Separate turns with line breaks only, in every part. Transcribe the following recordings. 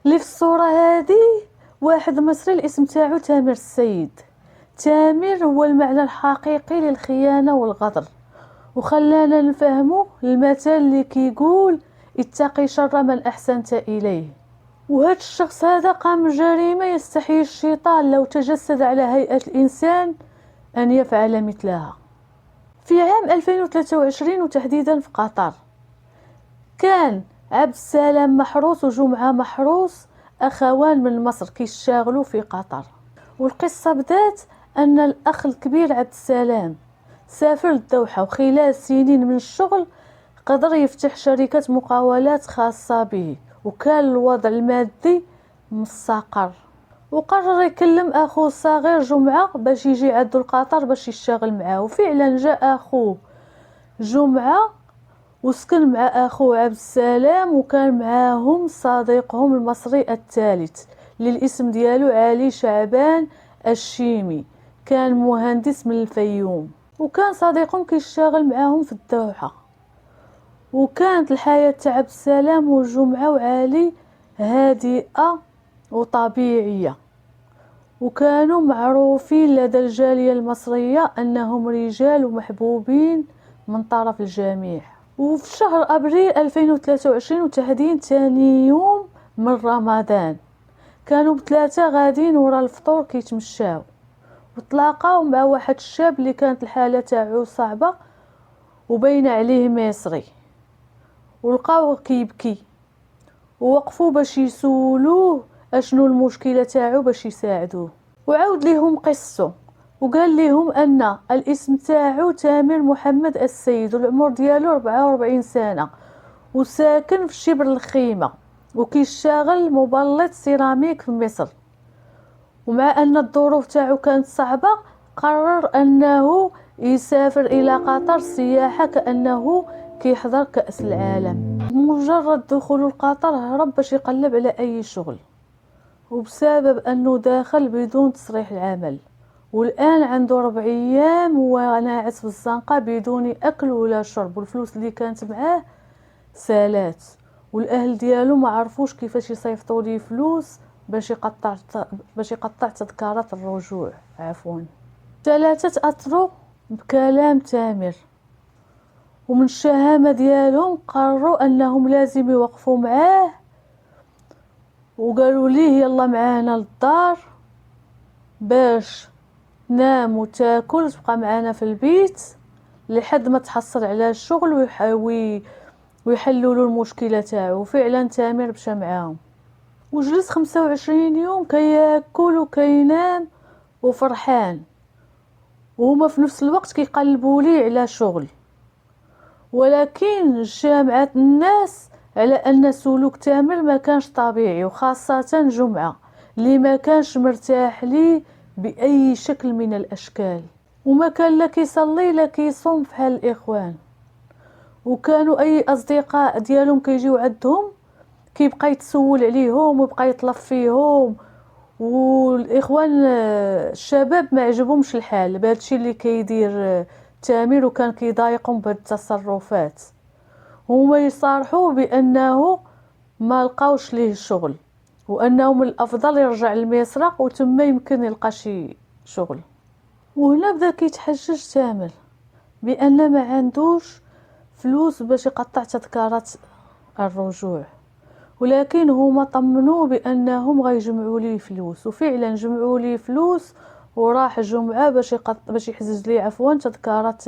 اللي في الصورة هذه واحد مصري الاسم تاعو تامر السيد. تامر هو المعنى الحقيقي للخيانة والغدر، وخلانا نفهمو المثل اللي كيقول اتقي شر من أحسنت إليه. وهذا الشخص هذا قام بجريمة يستحيي الشيطان لو تجسد على هيئة الإنسان أن يفعل مثلها. في عام 2023 وتحديدا في قطر، كان عبد السلام محروس وجمعة محروس أخوان من مصر كيشتغلوا في قطر. والقصة بدات أن الأخ الكبير عبد السلام سافر للدوحة، وخلال سنين من الشغل قدر يفتح شركة مقاولات خاصة به، وكان الوضع المادي مستقر. وقرر يكلم أخوه الصغير جمعة باش يجي عندو لقطر باش يشتغل معاه. وفعلا جاء أخوه جمعة وسكن مع أخوه عبد السلام، وكان معاهم صديقهم المصري الثالث اللي الاسم ديالو علي شعبان الشيمي، كان مهندس من الفيوم، وكان صديقهم كيشتغل معاهم في الدوحة. وكانت الحياة تاع عبد السلام وجمعة وعلي هادئة وطبيعية، وكانوا معروفين لدى الجالية المصرية أنهم رجال ومحبوبين من طرف الجميع. وفي شهر أبريل 2023 وتحديدا ثاني يوم من رمضان، كانوا بثلاثة غادين ورا الفطور كيتمشاو، وتلاقاو مع واحد الشاب اللي كانت الحالة تاعو صعبة وبين عليه مصري، ولقاوه كيبكي، ووقفوا باش يسولوه اشنو المشكلة تاعو باش يساعدوه. وعاود ليهم قصته، وقال لهم ان الاسم تاعو تامر محمد السيد، والعمر ديالو 44 سنة، وساكن في شبر الخيمة، وكيشتغل مبلط سيراميك في مصر. ومع ان الظروف تاعو كانت صعبة، قرر انه يسافر الى قطر سياحة كأنه كيحضر كأس العالم. بمجرد دخوله لقطر هرب باش يقلب على اي شغل، وبسبب انه داخل بدون تصريح العمل، والان عنده 4 ايام وناعس في الزنقة بدون اكل ولا شرب، والفلوس اللي كانت معاه سالات، والاهل ديالو ما عرفوش كيفاش يصيفطوا ليه فلوس باش يقطع تذكارات الرجوع. عفوا. 3 اثروا بكلام تامر، ومن الشهامة ديالهم قرروا انهم لازم يوقفوا معاه، وقالوا ليه يلا معانا للدار باش تنام وتاكل وتبقى معانا في البيت لحد ما تحصل على الشغل ويحلوا له المشكله تاعو. وفعلا تامر مشى معاهم وجلس 25 يوم كياكل وكينام وفرحان، وهما في نفس الوقت كيقلبوا ليه على شغل. ولكن جامعة الناس على ان سلوك تامر ما كانش طبيعي، وخاصة جمعة اللي ما كانش مرتاح ليه باي شكل من الاشكال، وما كان لا كيصلي لا كيصوم في حال الاخوان. وكانوا اي اصدقاء ديالهم كيجيو عندهم كيبقى يتسول عليهم ويبقى يطلب فيهم، والاخوان الشباب ما عجبهمش الحال بهذا الشيء اللي كيدير تامر، وكان كيضايقهم بهذه التصرفات. هما يصارحوا بانه ما لقاوش ليه الشغل، وانه من الافضل يرجع لمصر وتما يمكن يلقى شي شغل. وهنا بدا كيتحجج تامر بان ما عندوش فلوس باش يقطع تذكارات الرجوع، ولكن هما طمنوه بانهم غيجمعوا ليه فلوس. وفعلا جمعوا ليه فلوس، وراح جمعة باش يحجز ليه تذكارات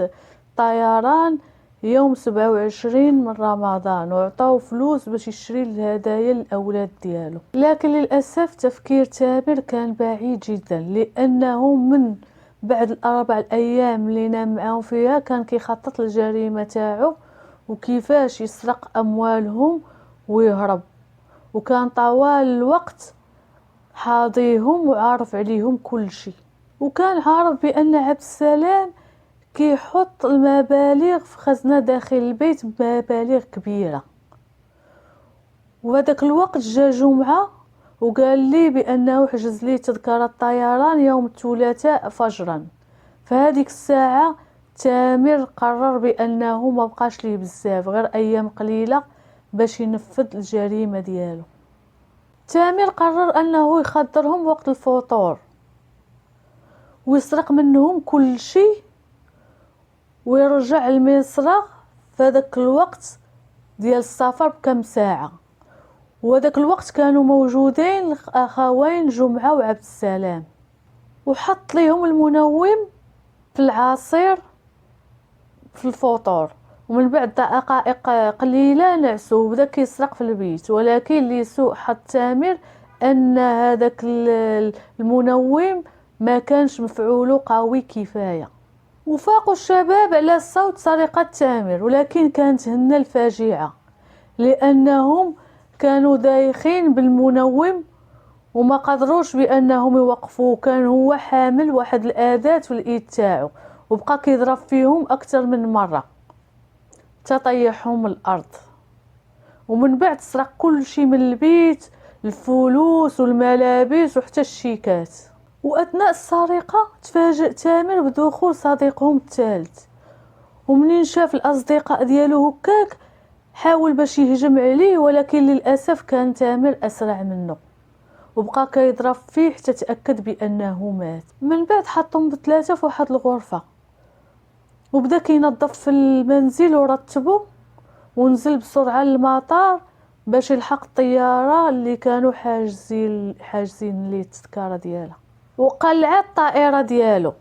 طيران يوم 27 من رمضان، وعطاو فلوس باش يشري الهدايا للاولاد ديالو. لكن للاسف تفكير تامر كان بعيد جدا، لانه من بعد 4 ايام اللي نام معاهم فيها كان كيخطط للجريمه تاعو وكيفاش يسرق اموالهم ويهرب، وكان طوال الوقت حاضيهم وعارف عليهم كل شيء. وكان عارف بان عبد السلام كيحط المبالغ في خزنة داخل البيت بمبالغ كبيرة. وهذاك الوقت جا جمعة وقال لي بانه حجز لي تذكرة طيران يوم الثلاثاء فجرا. فهذيك الساعة تامر قرر بانه ما بقاش ليه بزاف غير ايام قليلة باش ينفذ الجريمة ديالو. تامر قرر أنه يخدرهم وقت الفطور ويسرق منهم كل شيء ويرجع لمصر في هذاك الوقت ديال السفر بكم ساعة. وهذاك الوقت كانوا موجودين الأخوين جمعة وعبد السلام، وحط ليهم المنوم في العصير في الفطور، ومن بعد دقائق قليلة نعسو وبدا كيسرق في البيت. ولكن لسوء حظ تامر أن هذاك المنوم ما كانش مفعوله قوي كفاية، وفاقوا الشباب على صوت سرقة تامر. ولكن كانت هنا الفاجعة، لأنهم كانوا دايخين بالمنوم وما قدروش بأنهم يوقفوه. كان هو حامل واحد الأداة في الإيد تاعو وبقى كيضرب فيهم أكثر من مرة تطيحهم الأرض. ومن بعد سرق كل شيء من البيت، الفلوس والملابس وحتى الشيكات. وأثناء السرقة تفاجأ تامر بدخول صديقهم الثالث، ومنين شاف الأصدقاء ديالو هكاك حاول باش يهجم عليه، ولكن للأسف كان تامر أسرع منه وبقى كيضرب فيه حتى تأكد بأنه مات. من بعد حطهم بثلاثة في واحد الغرفة وبدا كينظف في المنزل ورتبه، ونزل بسرعة للمطار باش يلحق الطيارة اللي كانوا حاجزين ليه التذكرة ديالها، وقلع الطائرة ديالو.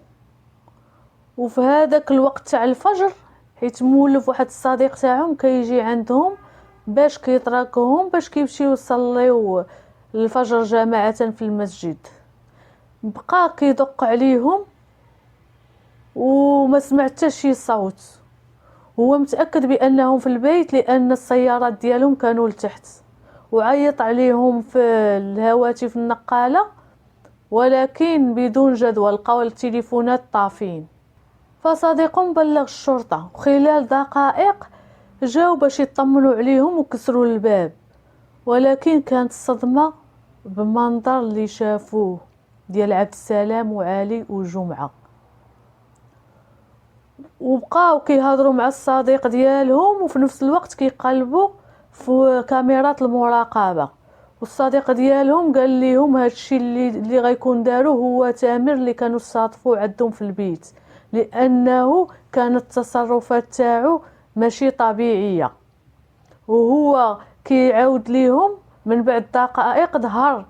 وفي هذاك الوقت تاع الفجر حيت مولف واحد الصديق تاعهم كيجي عندهم باش كيتراكهم باش كيمشيو يصليو الفجر جماعة في المسجد، بقى كيدق عليهم وما سمع حتى شي صوت. هو متأكد بأنهم في البيت لأن السيارات ديالهم كانوا لتحت، وعيط عليهم في الهواتف النقالة ولكن بدون جدوى، لقاو التليفونات طافين. فصديقهم بلغ الشرطة، وخلال دقائق جاو باش يطمنوا عليهم وكسروا الباب. ولكن كانت الصدمة بمنظر اللي شافوه ديال عبد السلام وعلي وجمعة، وبقاو كيهضروا مع الصديق ديالهم وفي نفس الوقت كيقلبوا في كاميرات المراقبة. والصديق ديالهم قال لهم هادشي اللي غيكون دارو هو تامر اللي كانوا صادفوا عندهم في البيت، لأنه كانت التصرفات تاعو ماشي طبيعية. وهو كيعاود ليهم من بعد دقائق ظهر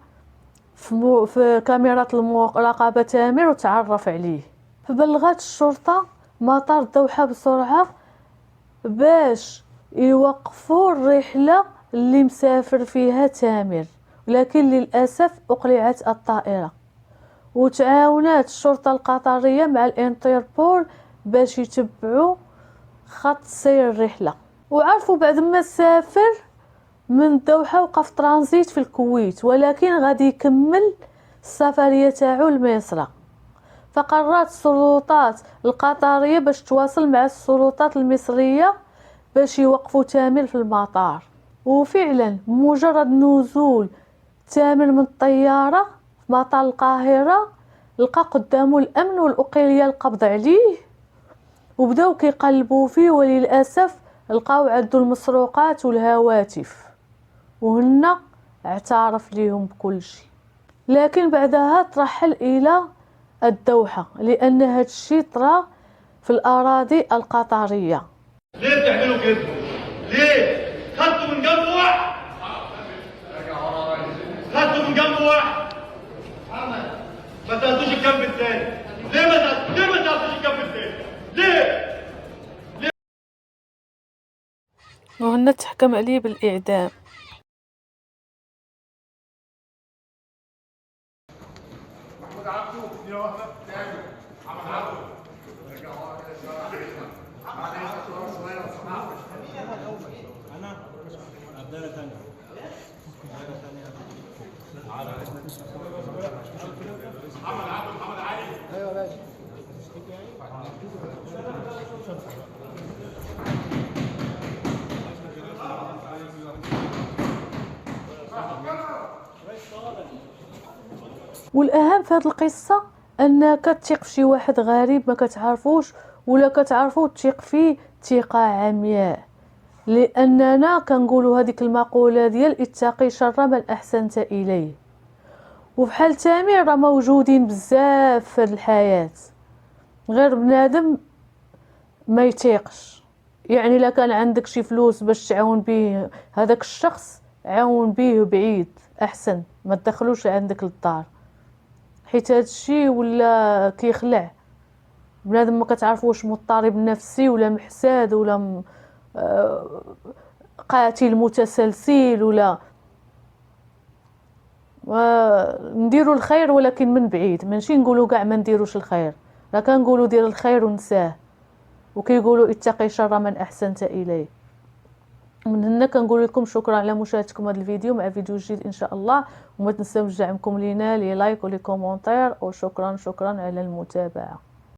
في كاميرات المراقبة تامر وتعرف عليه. فبلغت الشرطة مطار الدوحة بسرعة باش يوقفوا الرحلة اللي مسافر فيها تامر، ولكن للأسف أقلعت الطائرة. وتعاونت الشرطة القطرية مع الانتربول باش يتبعوا خط سير الرحلة، وعرفوا بعد ما سافر من الدوحة وقف ترانزيت في الكويت، ولكن غادي يكمل السفرية تاعو لمصر. فقررت السلطات القطرية باش تواصل مع السلطات المصرية باش يوقفوا تامر في المطار. وفعلا مجرد نزول تامر من الطيارة في مطار القاهرة لقى قدامه الأمن والأقلية القبض عليه، وبداو كيقلبوا فيه، وللأسف لقاو عنده المسروقات والهواتف، وهنا اعترف ليهم بكل شيء. لكن بعدها ترحل إلى الدوحة لأن هاد الشيء طرا في الأراضي القطرية.
ليه بتعملوا كده؟ ليه؟ خدتوا من جنب واحد، خدتوا من جنب واحد، ما تاخدوش الجنب التاني. ليه ما تاخدوش الجنب التاني؟ ليه؟
وهنا تحكم عليه بالإعدام. والأهم في هذه القصة أنك تثق في شي واحد غريب ما كتعرفوش ولا كتعرفو تثق فيه ثقة عمياء، لاننا كنقولوا هذيك المقوله ديال اتقي شر من احسنت اليه. وبحال تامر راه موجودين بزاف في الحياه، غير بنادم ما يتيقش. يعني الا كان عندك شي فلوس باش تعاون به هذاك الشخص، عاون به بعيد احسن، ما تدخلوش عندك للدار، حيت هذا الشيء ولا كيخلع بنادم. ما كتعرف واش مضطرب نفسي ولا محساد ولا قاتل متسلسل ولا نديروا الخير ولكن من بعيد. ماشي نقولوا كاع ما نديروش الخير، لا كنقولوا دير الخير ونساه. وكيقولوا اتقي شر من احسنت اليه. من هنا كنقول لكم شكرا على مشاهدتكم هذا الفيديو، مع فيديو جديد ان شاء الله. وما تنساوش دعمكم لينا، لي لايك ولي كومونتير، وشكرا على المتابعه.